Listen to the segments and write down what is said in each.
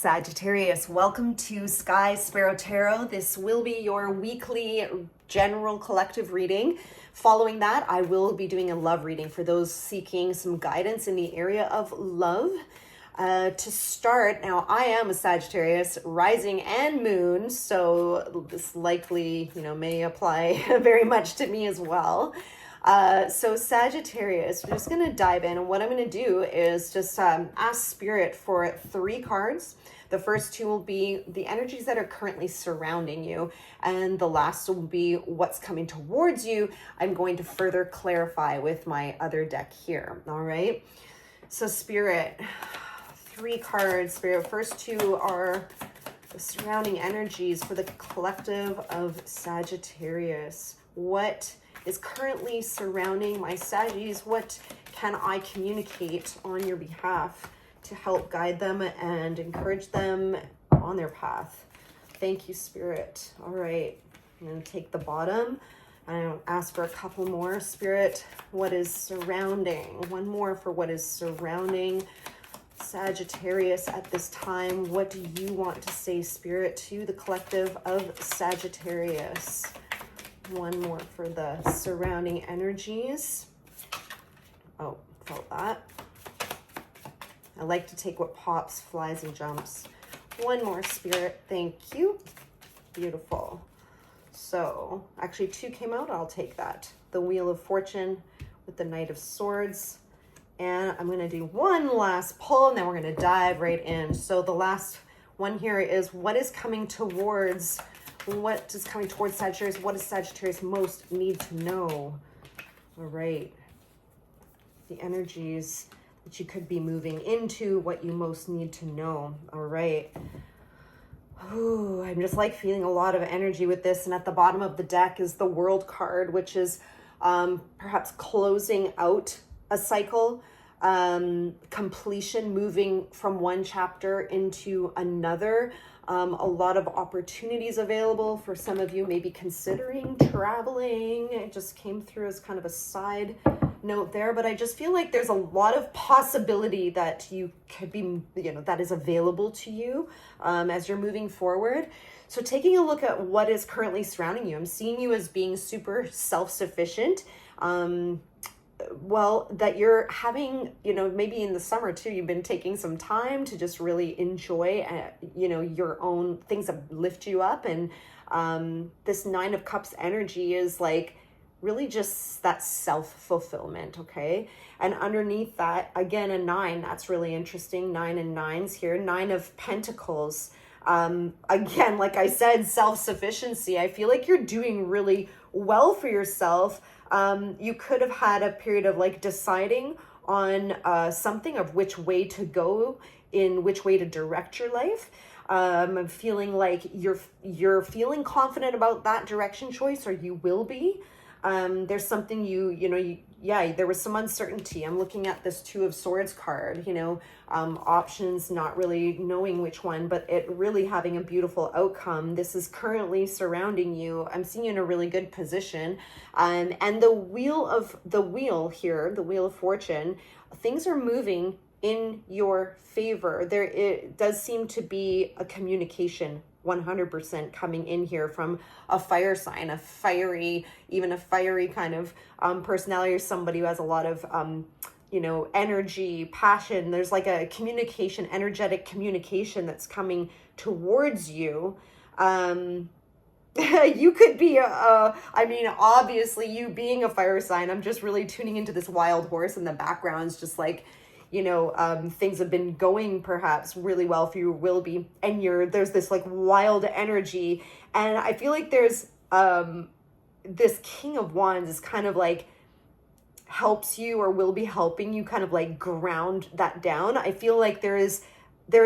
Sagittarius, welcome to Sky Sparrow Tarot. This will be your weekly general collective reading. Following that, I will be doing a love reading for those seeking some guidance in the area of love. To start, now I am a Sagittarius, rising and moon, so this likely, may apply very much to me as well. So Sagittarius, we're just going to dive in, and what I'm going to do is just ask Spirit for 3 cards. The first 2 will be the energies that are currently surrounding you, and the last will be what's coming towards you. I'm going to further clarify with my other deck here, all right? So Spirit, 3 cards. Spirit, first 2 are the surrounding energies for the collective of Sagittarius. What is currently surrounding my Saggies? What can I communicate on your behalf to help guide them and encourage them on their path? Thank you, Spirit. All right, I'm going to take the bottom. I'll ask for a couple more. Spirit, what is surrounding? One more for what is surrounding Sagittarius at this time. What do you want to say, Spirit, to the collective of Sagittarius? One more for the surrounding energies. Oh, felt that. I like to take what pops, flies, and jumps. One more, Spirit. Thank you. Beautiful. So, actually 2 came out. I'll take that. The Wheel of Fortune with the Knight of Swords. And I'm going to do one last pull, and then we're going to dive right in. So the last one here is what is coming towards Sagittarius? What does Sagittarius most need to know? All right. The energies that you could be moving into, what you most need to know. All right. Ooh, I'm just like feeling a lot of energy with this. And at the bottom of the deck is the World card, which is perhaps closing out a cycle, completion, moving from one chapter into another. A lot of opportunities available for some of you, maybe considering traveling. It just came through as kind of a side note there, but I just feel like there's a lot of possibility that you could be, that is available to you as you're moving forward. So taking a look at what is currently surrounding you, I'm seeing you as being super self-sufficient. Well, that you're having, maybe in the summer too, you've been taking some time to just really enjoy, your own things that lift you up. And this 9 of Cups energy is like really just that self-fulfillment, okay? And underneath that, again, a 9, that's really interesting. 9 and 9s here. 9 of Pentacles. Again, like I said, self-sufficiency. I feel like you're doing really well for yourself. You could have had a period of like deciding on something of which way to go, in which way to direct your life. I'm feeling like you're feeling confident about that direction choice, or you will be. There's something there was some uncertainty. I'm looking at this 2 of Swords card, options, not really knowing which one, but it really having a beautiful outcome. This is currently surrounding you. I'm seeing you in a really good position. And the wheel here, the Wheel of Fortune, things are moving in your favor. It does seem to be a communication 100% coming in here from a fire sign, even a fiery kind of personality, or somebody who has a lot of energy, passion. There's like a communication, energetic communication that's coming towards you. You could be obviously you being a fire sign, I'm just really tuning into this wild horse in the background. It's just like, things have been going perhaps really well for you, will be, and there's this like wild energy. And I feel like there's this King of Wands is kind of like helps you, or will be helping you kind of like ground that down. I feel like there is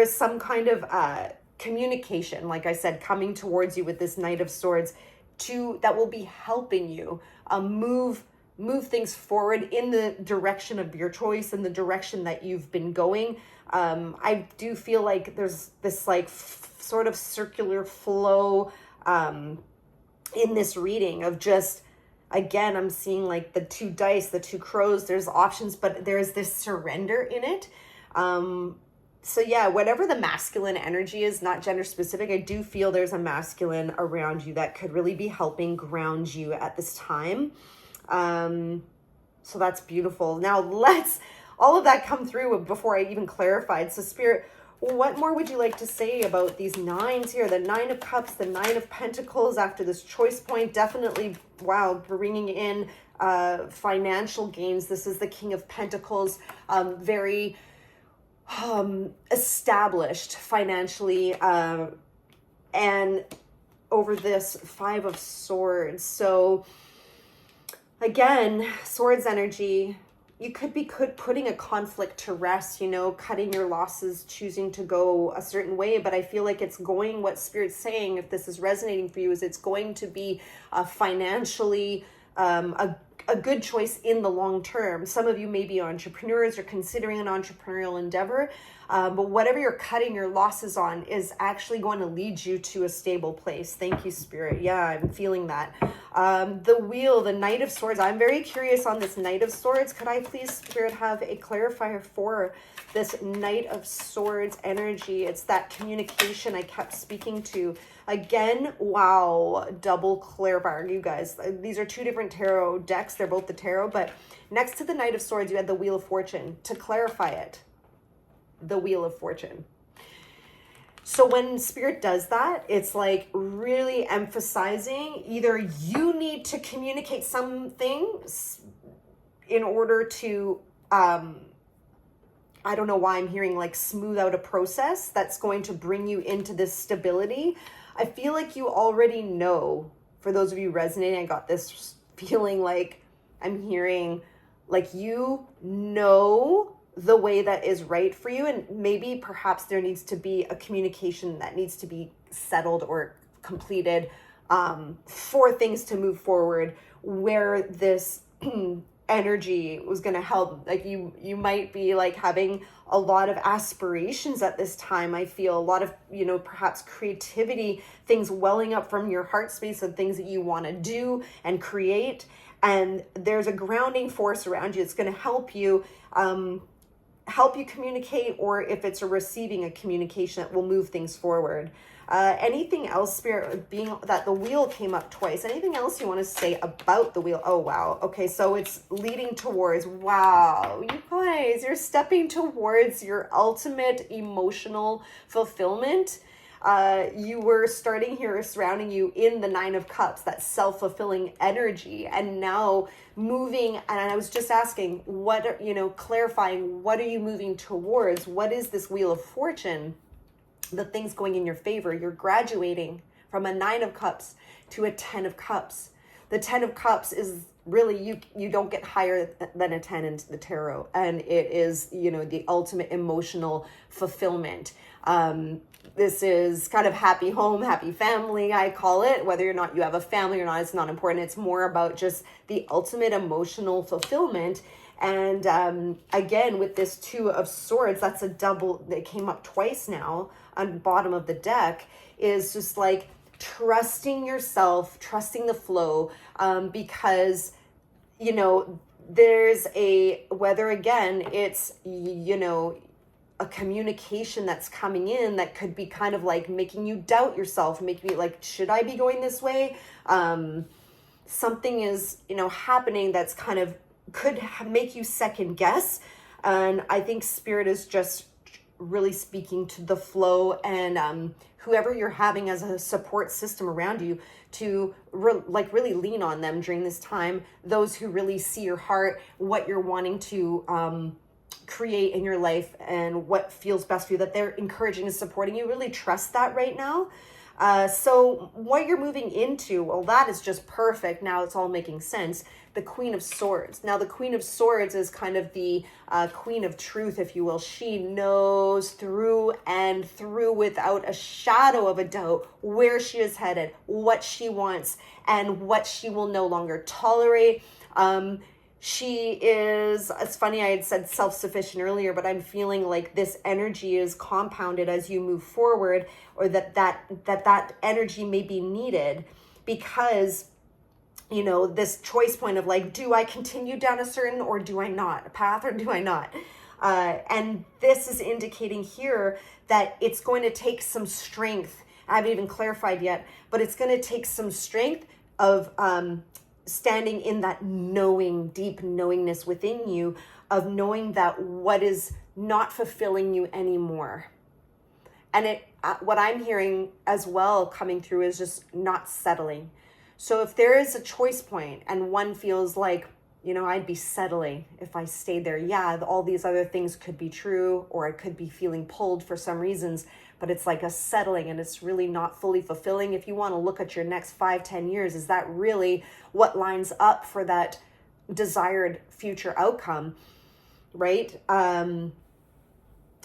some kind of communication, like I said, coming towards you with this Knight of Swords that will be helping you move things forward in the direction of your choice, in the direction that you've been going. I do feel like there's this like sort of circular flow in this reading of just, again, I'm seeing like the 2 dice, the 2 crows, there's options, but there's this surrender in it. So yeah, whatever the masculine energy is, not gender specific, I do feel there's a masculine around you that could really be helping ground you at this time. So that's beautiful. Now let's all of that come through before I even clarified. So Spirit, what more would you like to say about these nines here? The Nine of Cups, the Nine of Pentacles after this choice point, definitely, wow, bringing in financial gains. This is the King of Pentacles, very established financially, and over this Five of Swords. So again, swords energy, you could be putting a conflict to rest, you know, cutting your losses, choosing to go a certain way. But I feel like it's going, what Spirit's saying, if this is resonating for you, is it's going to be financially a good choice in the long term. Some of you may be entrepreneurs or considering an entrepreneurial endeavor, but whatever you're cutting your losses on is actually going to lead you to a stable place. Thank you, Spirit. Yeah, I'm feeling that. The Wheel, the Knight of Swords. I'm very curious on this Knight of Swords. Could I please, Spirit, have a clarifier for this Knight of Swords energy? It's that communication I kept speaking to. Again, wow, double clarifier, you guys. These are two different tarot decks. They're both the tarot, but next to the Knight of Swords, you had the Wheel of Fortune. To clarify it, the Wheel of Fortune. So when Spirit does that, it's like really emphasizing either you need to communicate something in order to, I don't know why I'm hearing like smooth out a process that's going to bring you into this stability. I feel like you already know, for those of you resonating, I got this feeling like I'm hearing like you know the way that is right for you, and maybe perhaps there needs to be a communication that needs to be settled or completed for things to move forward, where this energy was going to help. Like you might be like having a lot of aspirations at this time. I feel a lot of, you know, perhaps creativity, things welling up from your heart space of things that you want to do and create, and there's a grounding force around you. It's going to help you communicate, or if it's a receiving a communication that will move things forward. Anything else, Spirit, being that the Wheel came up twice, anything else you want to say about the Wheel? Oh, wow. Okay, so it's leading towards, wow, you guys, you're stepping towards your ultimate emotional fulfillment. You were starting here surrounding you in the Nine of Cups, that self-fulfilling energy, and now moving. And I was just asking, what, you know, clarifying, what are you moving towards? What is this Wheel of Fortune? The things going in your favor. You're graduating from a Nine of Cups to a 10 of Cups. The 10 of Cups is really, you don't get higher than a 10 into the tarot, and it is, you know, the ultimate emotional fulfillment. This is kind of happy home, happy family, I call it. Whether or not you have a family or not, it's not important. It's more about just the ultimate emotional fulfillment. And again, with this Two of Swords, that's a double, that came up twice now on the bottom of the deck, is just like trusting yourself, trusting the flow, because, you know, there's whether again, it's, you know, a communication that's coming in that could be kind of like making you doubt yourself, making you like, should I be going this way? Something is, you know, happening that's kind of could make you second guess. And I think Spirit is just really speaking to the flow, and whoever you're having as a support system around you to really lean on them during this time. Those who really see your heart, what you're wanting to create in your life and what feels best for you, that they're encouraging and supporting you. Really trust that right now. So what you're moving into, well, that is just perfect. Now it's all making sense. The Queen of Swords. Now the Queen of Swords is kind of the Queen of Truth, if you will. She knows through and through, without a shadow of a doubt, where she is headed, what she wants, and what she will no longer tolerate. She is, it's funny, I had said self-sufficient earlier, but I'm feeling like this energy is compounded as you move forward, or that energy may be needed, because, you know, this choice point of like, do I continue down a certain, or do I not, path, or do I not? And this is indicating here that it's going to take some strength. I haven't even clarified yet, but it's going to take some strength of standing in that knowing, deep knowingness within you, of knowing that what is not fulfilling you anymore. And what I'm hearing as well coming through is just not settling. So if there is a choice point and one feels like, I'd be settling if I stayed there. Yeah, all these other things could be true, or I could be feeling pulled for some reasons, but it's like a settling and it's really not fully fulfilling. If you want to look at your next 5-10 years, is that really what lines up for that desired future outcome, right?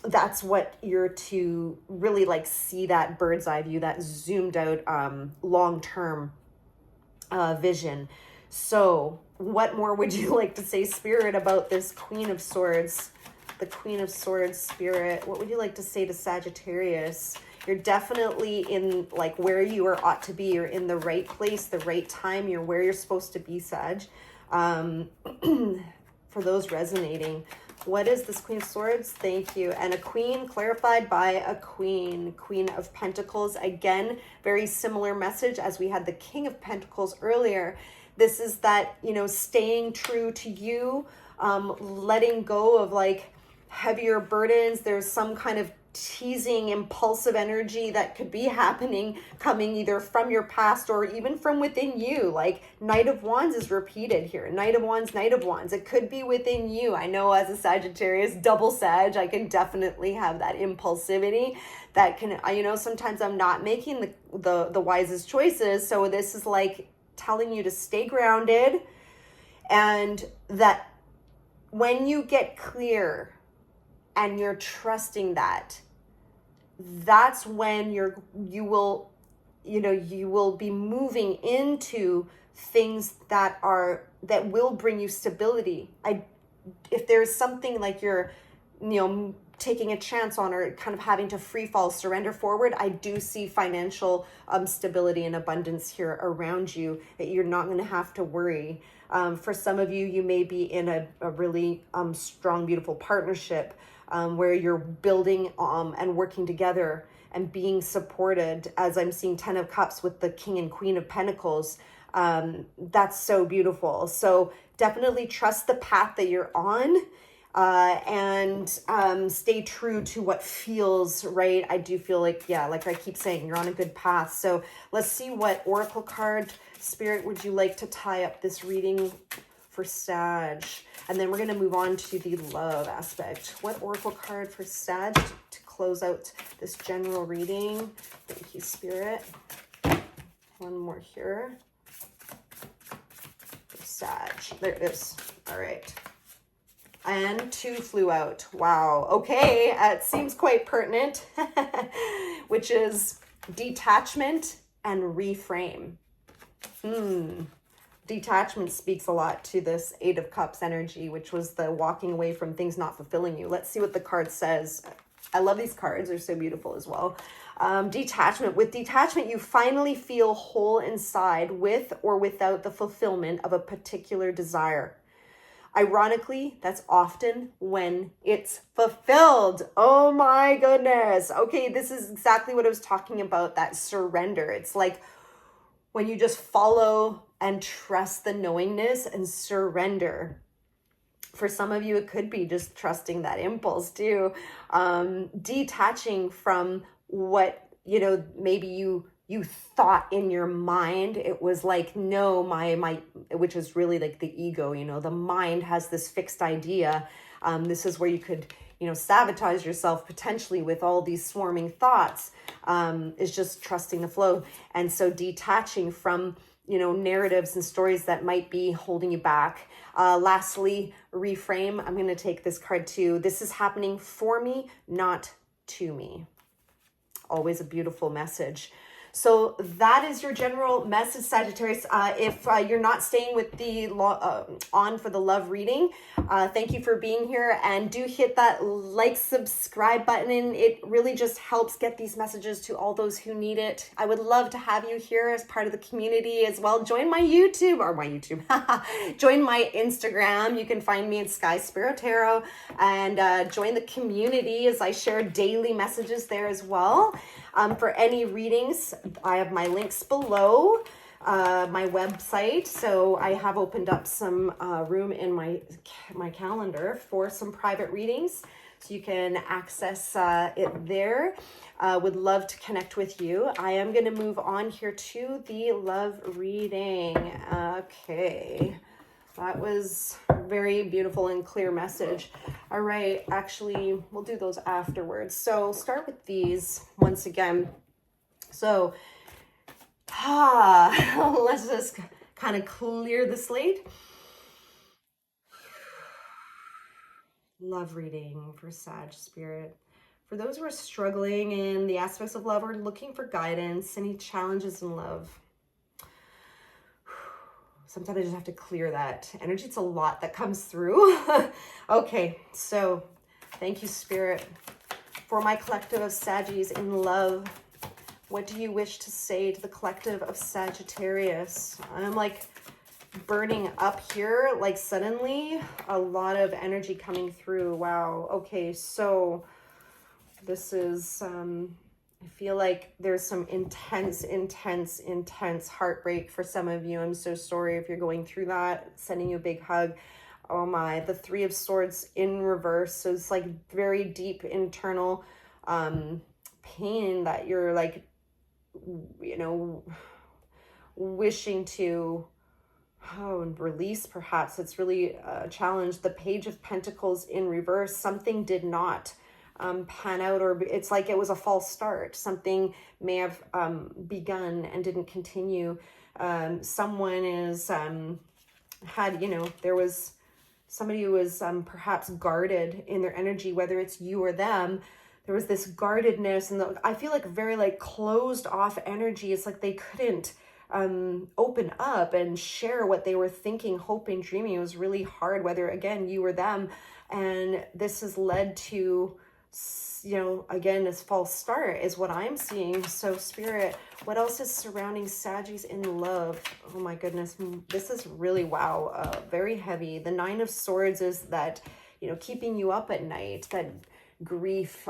That's what you're to really like see, that bird's eye view, that zoomed out long-term vision. So what more would you like to say, Spirit, about this Queen of Swords? The Queen of Swords, Spirit, what would you like to say to Sagittarius? You're definitely in like where you ought to be. You're in the right place, the right time. You're where you're supposed to be, Sag. For those resonating, what is this Queen of Swords? Thank you. And a queen, clarified by a queen. Queen of Pentacles. Again, very similar message as we had the King of Pentacles earlier. This is that, staying true to you, letting go of like heavier burdens. There's some kind of teasing, impulsive energy that could be happening, coming either from your past or even from within you. Like Knight of Wands is repeated here. Knight of Wands, Knight of Wands. It could be within you. I know as a Sagittarius, double Sag, I can definitely have that impulsivity that can, sometimes I'm not making the wisest choices. So this is like telling you to stay grounded, and that when you get clear and you're trusting that's when you will be moving into things that will bring you stability. If there's something like you're taking a chance on, or kind of having to free fall, surrender forward, I do see financial stability and abundance here around you, that you're not going to have to worry. For some of you, you may be in a really strong, beautiful partnership where you're building and working together and being supported, as I'm seeing 10 of Cups with the King and Queen of Pentacles. That's so beautiful. So definitely trust the path that you're on. And stay true to what feels right. I do feel like, like I keep saying, you're on a good path. So let's see what Oracle card, Spirit, would you like to tie up this reading for Sag? And then we're going to move on to the love aspect. What Oracle card for Sag to close out this general reading? Thank you, Spirit. One more here. For Sag. There it is. All right. And 2 flew out. Wow. Okay. It seems quite pertinent, which is detachment and reframe. Detachment speaks a lot to this 8 of Cups energy, which was the walking away from things not fulfilling you. Let's see what the card says. I love these cards. They're so beautiful as well. Detachment. With detachment, you finally feel whole inside with or without the fulfillment of a particular desire. Ironically, that's often when it's fulfilled. Oh my goodness. Okay, this is exactly what I was talking about, that surrender. It's like when you just follow and trust the knowingness and surrender. For some of you, it could be just trusting that impulse too. Detaching from what, maybe you thought in your mind. It was like, no, my which is really like the ego, the mind has this fixed idea. This is where you could, sabotage yourself potentially with all these swarming thoughts, is just trusting the flow. And so detaching from, narratives and stories that might be holding you back. Lastly, reframe. I'm going to take this card too. This is happening for me, not to me. Always a beautiful message. So that is your general message, Sagittarius. If you're not staying with the on for the love reading, thank you for being here, and do hit that like, subscribe button. It really just helps get these messages to all those who need it. I would love to have you here as part of the community as well. Join my YouTube, join my Instagram. You can find me at Sky Sparrow Tarot, and join the community as I share daily messages there as well. For any readings, I have my links below, my website. So I have opened up some room in my calendar for some private readings. So you can access it there. Would love to connect with you. I am going to move on here to the love reading. Okay. That was a very beautiful and clear message. All right, actually, we'll do those afterwards. So start with these once again. So, let's just kind of clear the slate. Love reading for Sag Spirit. For those who are struggling in the aspects of love or looking for guidance, any challenges in love. Sometimes I just have to clear that energy. It's a lot that comes through. Okay, so thank you, Spirit. For my collective of Saggies in love, what do you wish to say to the collective of Sagittarius? I'm like burning up here, like suddenly a lot of energy coming through. Wow. Okay, so this is... I feel like there's some intense heartbreak for some of you. I'm so sorry if you're going through that. Sending you a big hug. Oh my, the Three of Swords in reverse. So it's like very deep internal pain that you're like, you know, wishing to release perhaps. It's really a challenge. The Page of Pentacles in reverse. Something did not pan out, or it's like it was a false start. Something may have begun and didn't continue. Someone is had, you know, there was somebody who was perhaps guarded in their energy, whether it's you or them. There was this guardedness, and I feel like very like closed off energy. It's like they couldn't open up and share what they were thinking, hoping, dreaming. It was really hard, whether again you or them, and this has led to, you know, again, this false start is what I'm seeing. So Spirit, what else is surrounding Saggies in love? Oh my goodness, this is really, wow, very heavy. The Nine of Swords is that, you know, keeping you up at night, that grief,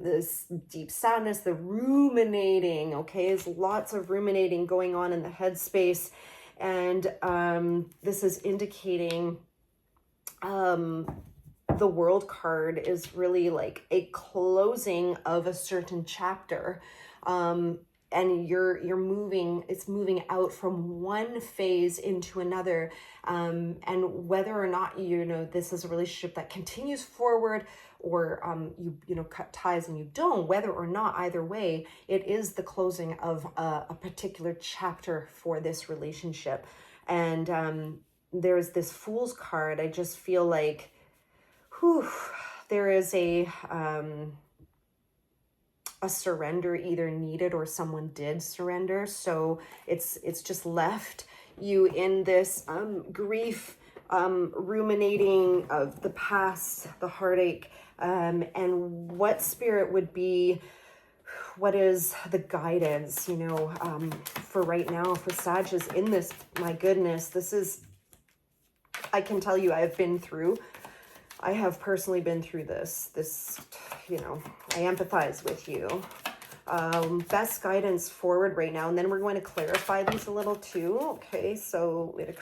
this deep sadness, the ruminating. Okay, there's lots of ruminating going on in the headspace, and this is indicating the World card is really like a closing of a certain chapter, and you're moving, it's moving out from one phase into another, and whether or not, you know, this is a relationship that continues forward, or you know, cut ties and you don't, whether or not, either way, it is the closing of a particular chapter for this relationship. And there's this Fool's card. I just feel like there is a surrender either needed or someone did surrender. So it's just left you in this grief, ruminating of the past, the heartache, and what Spirit would be, what is the guidance, you know, for right now for Sagittarius in this. My goodness, this is, I can tell you, I have personally been through this, you know, I empathize with you. Best guidance forward right now. And then we're going to clarify these a little too. Okay, so we had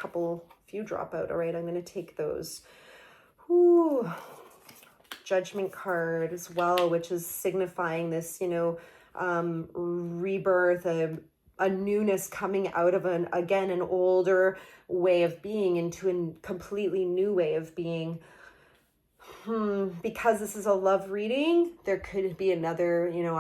few drop out. All right, I'm going to take those. Ooh, Judgment card as well, which is signifying this, you know, rebirth, a newness coming out of an older way of being into a completely new way of being. Because this is a love reading, there could be another, you know,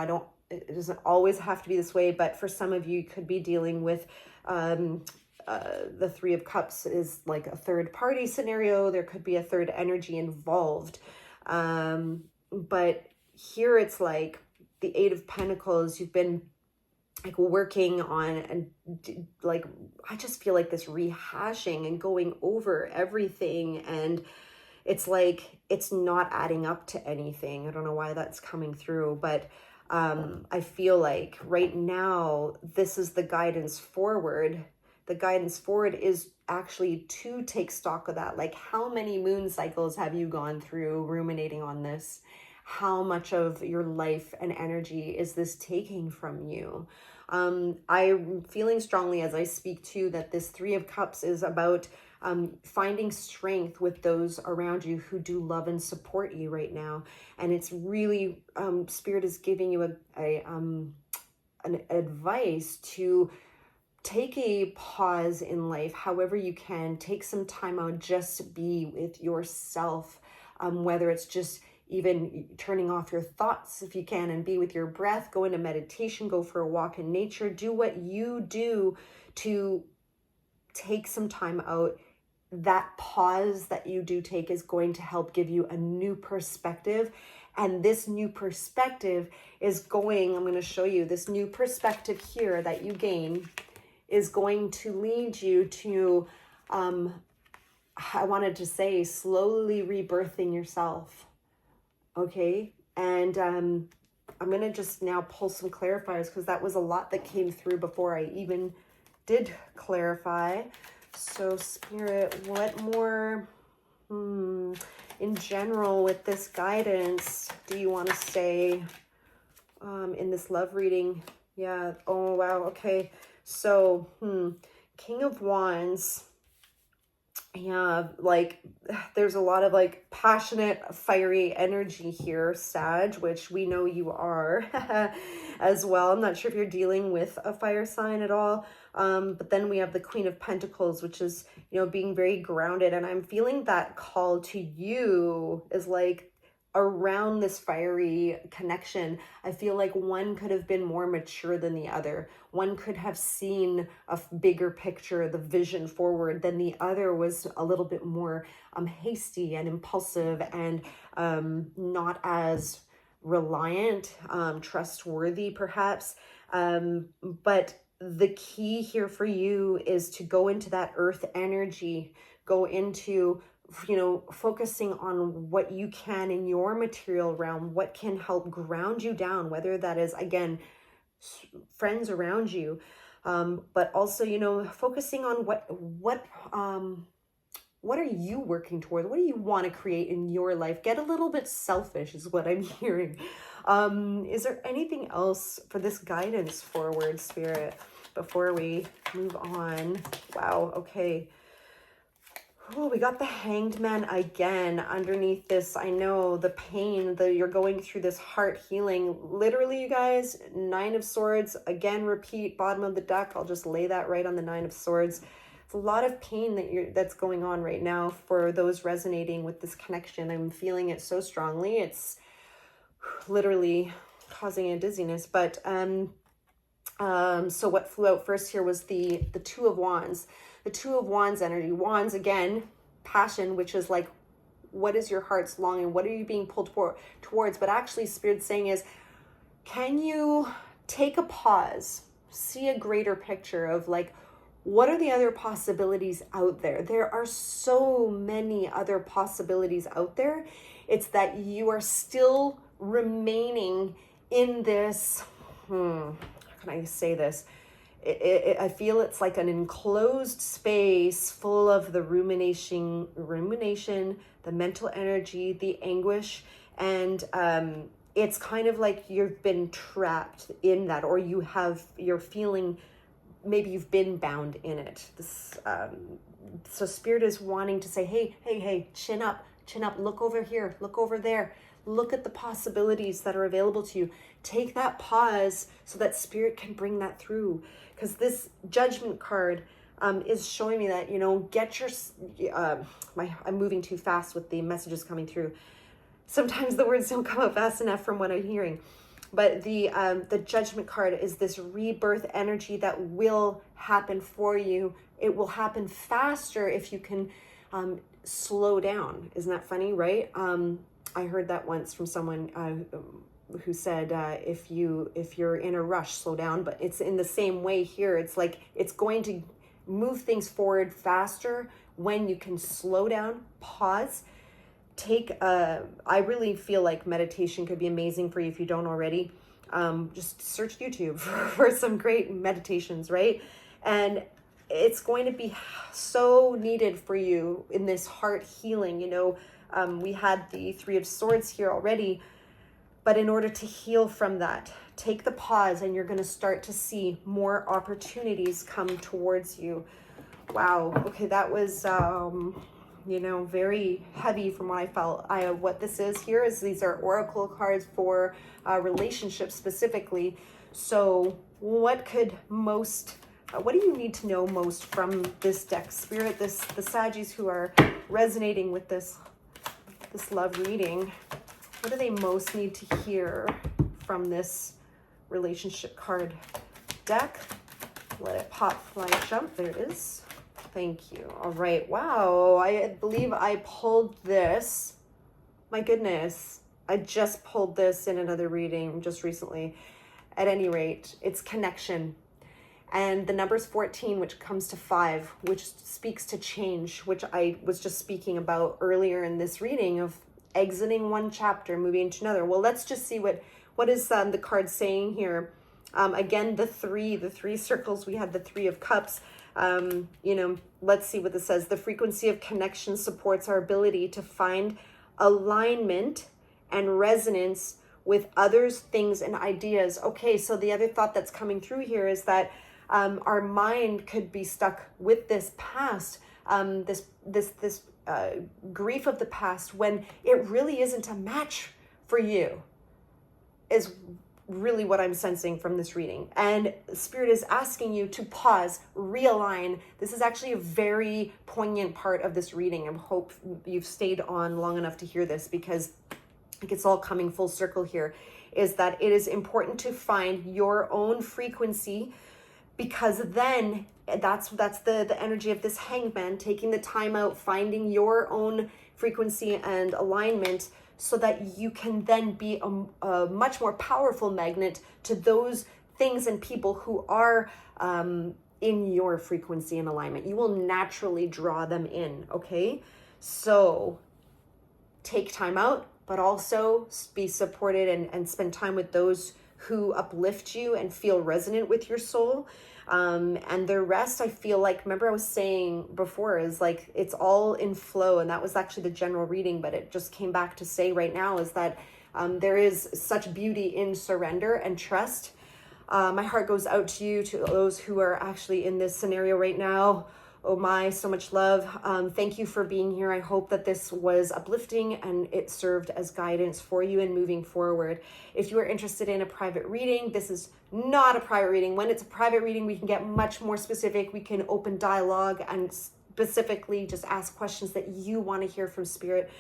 it doesn't always have to be this way, but for some of you could be dealing with the Three of Cups is like a third party scenario. There could be a third energy involved. But here it's like the Eight of Pentacles. You've been like working on, and like I just feel like this rehashing and going over everything, and it's like it's not adding up to anything. I don't know why that's coming through, but I feel like right now this is the guidance forward. The guidance forward is actually to take stock of that. Like, how many moon cycles have you gone through ruminating on this? How much of your life and energy is this taking from you? I'm feeling strongly as I speak to that this Three of Cups is about finding strength with those around you who do love and support you right now. And it's really, Spirit is giving you an advice to take a pause in life, however you can. Take some time out just to be with yourself, whether it's just even turning off your thoughts if you can and be with your breath, go into meditation, go for a walk in nature, do what you do to take some time out. That pause that you do take is going to help give you a new perspective. And this new perspective is going, I'm going to show you this new perspective here that you gain is going to lead you to, I wanted to say, slowly rebirthing yourself. Okay. And I'm going to just now pull some clarifiers because that was a lot that came through before I even did clarify. So Spirit, what more in general with this guidance do you want to say in this love reading? Yeah. Oh, wow. Okay. So, King of Wands. Yeah, like there's a lot of like passionate, fiery energy here, Sag, which we know you are as well. I'm not sure if you're dealing with a fire sign at all. But then we have the Queen of Pentacles, which is, being very grounded. And I'm feeling that call to you is like around this fiery connection. I feel like one could have been more mature than the other. One could have seen a bigger picture, the vision forward, than the other was a little bit more hasty and impulsive and not as reliant, trustworthy perhaps. But the key here for you is to go into that earth energy, go into focusing on what you can in your material realm, what can help ground you down, whether that is, again, friends around you, but also, focusing on what are you working towards? What do you want to create in your life? Get a little bit selfish is what I'm hearing. Is there anything else for this guidance forward, Spirit, before we move on? Wow. Okay. Oh, we got the Hanged Man again underneath this. I know the pain that you're going through, this heart healing. Literally, you guys, Nine of Swords. Again, repeat, bottom of the deck. I'll just lay that right on the Nine of Swords. It's a lot of pain that's going on right now for those resonating with this connection. I'm feeling it so strongly. It's literally causing a dizziness. But so what flew out first here was the Two of Wands. The Two of Wands energy. Wands, again, passion, which is like, what is your heart's longing? What are you being pulled towards? But actually, Spirit's saying is, can you take a pause, see a greater picture of like, what are the other possibilities out there? There are so many other possibilities out there. It's that you are still remaining in this, how can I say this? I feel it's like an enclosed space full of the rumination, the mental energy, the anguish, and it's kind of like you've been trapped in that, or you're feeling maybe you've been bound in it. This so Spirit is wanting to say, hey, chin up, look over here, look over there. Look at the possibilities that are available to you. Take that pause so that Spirit can bring that through. Because this Judgment card is showing me that, get your... I'm moving too fast with the messages coming through. Sometimes the words don't come out fast enough from what I'm hearing. But the Judgment card is this rebirth energy that will happen for you. It will happen faster if you can slow down. Isn't that funny, right? I heard that once from someone who said, if you're in a rush, slow down. But it's in the same way here. It's like it's going to move things forward faster when you can slow down, pause, I really feel like meditation could be amazing for you if you don't already. Just search YouTube for some great meditations, right? And it's going to be so needed for you in this heart healing. We had the Three of Swords here already, but in order to heal from that, take the pause and you're going to start to see more opportunities come towards you. Wow. Okay, that was very heavy from what I felt. What this is here is these are oracle cards for relationships specifically. So what do you need to know most from this deck, Spirit? The Saggies who are resonating with this love reading, what do they most need to hear from this relationship card deck? Let it pop, fly, jump. There it is. Thank you. All right. Wow. I believe I pulled this. My goodness. I just pulled this in another reading just recently. At any rate, it's connection. And the number's 14, which comes to 5, which speaks to change, which I was just speaking about earlier in this reading of exiting one chapter, moving into another. Well, let's just see what is the card saying here. Again, the three circles, we had the Three of Cups. Let's see what this says. The frequency of connection supports our ability to find alignment and resonance with others, things, and ideas. Okay, so the other thought that's coming through here is that our mind could be stuck with this past, this grief of the past, when it really isn't a match for you, is really what I'm sensing from this reading. And Spirit is asking you to pause, realign. This is actually a very poignant part of this reading. I hope you've stayed on long enough to hear this, because it's all coming full circle here, is that it is important to find your own frequency, because then that's the energy of this Hangman, taking the time out, finding your own frequency and alignment, so that you can then be a much more powerful magnet to those things and people who are in your frequency and alignment. You will naturally draw them in, okay? So take time out, but also be supported and spend time with those who uplift you and feel resonant with your soul. And the rest, I feel like, remember I was saying before, is like, it's all in flow. And that was actually the general reading, but it just came back to say right now is that there is such beauty in surrender and trust. My heart goes out to you, to those who are actually in this scenario right now. Oh my, so much love. Thank you for being here. I hope that this was uplifting and it served as guidance for you in moving forward. If you are interested in a private reading, this is not a private reading. When it's a private reading, we can get much more specific. We can open dialogue and specifically just ask questions that you want to hear from Spirit.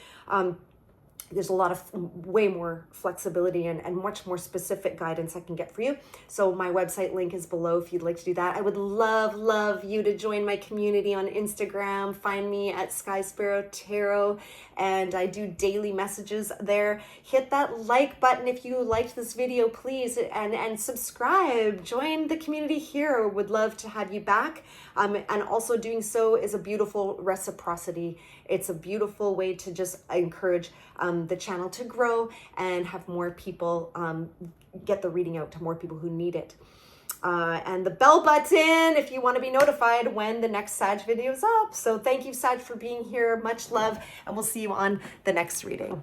There's a lot of way more flexibility and much more specific guidance I can get for you. So my website link is below if you'd like to do that. I would love you to join my community on Instagram. Find me at Sky Sparrow Tarot, and I do daily messages there. Hit that like button if you liked this video, please, and subscribe. Join the community here. Would love to have you back. And also doing so is a beautiful reciprocity. It's a beautiful way to just encourage the channel to grow and have more people get the reading out to more people who need it. And the bell button if you want to be notified when the next Sag video is up. So thank you, Sag, for being here. Much love, and we'll see you on the next reading.